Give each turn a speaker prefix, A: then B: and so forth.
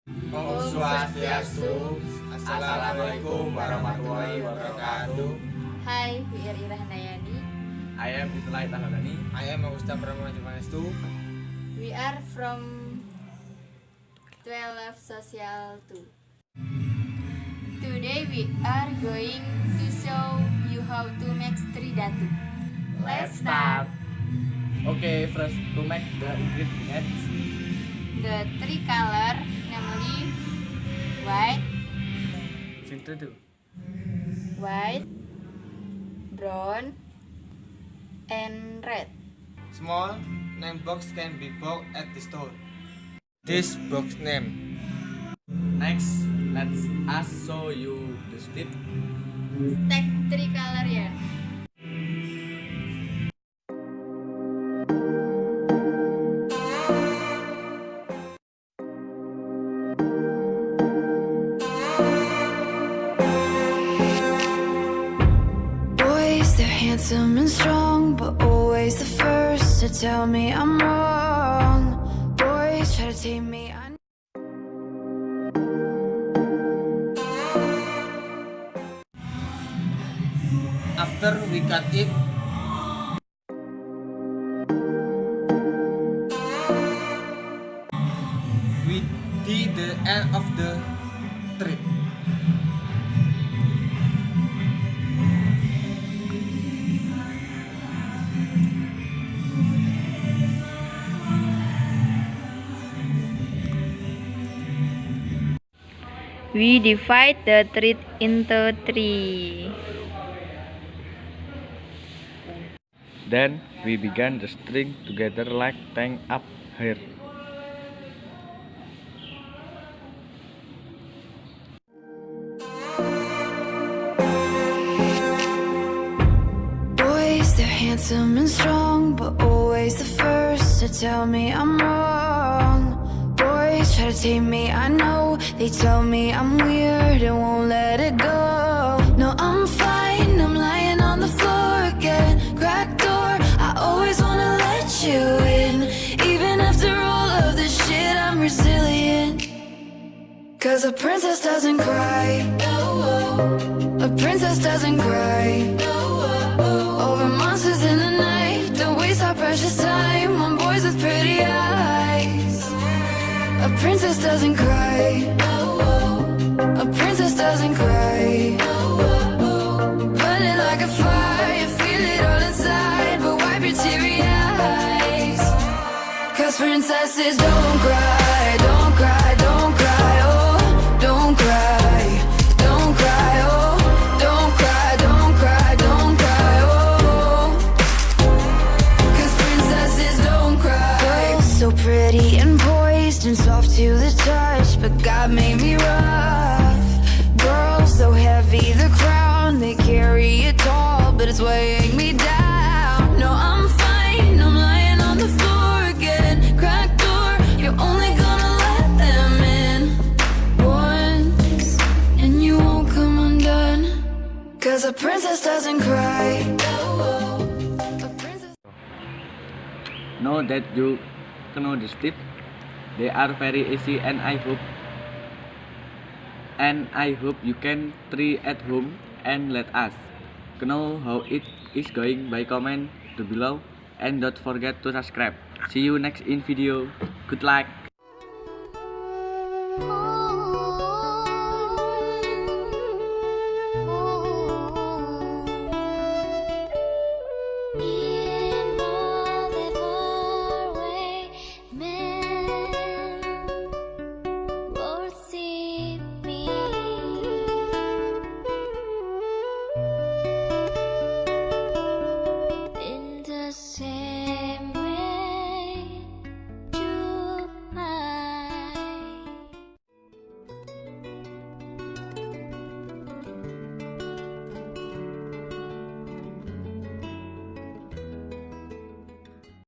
A: Om Swastiastu. Assalamualaikum warahmatullahi wabarakatuh.
B: Hai, we are Ira Handayani.
A: I am Ditulai Tahalani.
C: I am Augusta Pramonajumanestu.
B: We are from 12 Social 2. Today we are going to show you how to make Tridatu. Let's start.
A: Okay, first to make the ingredients.
B: The three color, namely white, white, brown, and red.
C: Small name box can be bought at the store. This box name.
A: Next, let's us show you the step.
B: Stack three color here.
D: They're handsome and strong, but always the first to tell me I'm wrong. Boys try to tame me.
C: After we cut it, we did the end of the thread.
B: We divide the thread into three.
A: Then we began the string together like tying up hair.
D: Boys, they're handsome and strong, but always the first to tell me I'm wrong. Boys try to tame me, I know. They tell me I'm weird and won't let it go. No, I'm fine, I'm lying on the floor again. Cracked door, I always wanna let you in. Even after all of this shit, I'm resilient. Cause a princess doesn't cry. A princess doesn't cry. Over monsters in the night. Don't waste our precious time on boys with pretty eyes. A princess doesn't cry. A princess doesn't cry. Burning like a fire, you feel it all inside, but wipe your teary eyes. Cause princesses don't cry, don't cry, don't cry, oh, don't cry, don't cry, oh, don't cry, don't cry, don't cry, oh. Cause princesses don't cry. Girls so pretty and poised and soft to the touch, but God made me rough. Girls so heavy, the crown they carry it tall, but it's weighing me down. No, I'm fine, I'm lying on the floor again. Cracked door, you're only gonna let them in once, and you won't come undone. Cause a princess doesn't cry. A princess.
A: Know that you know the steps. They are very easy, and I hope you can try at home and let us know how it is going by comment below, and don't forget to subscribe. See you next in video. Good luck.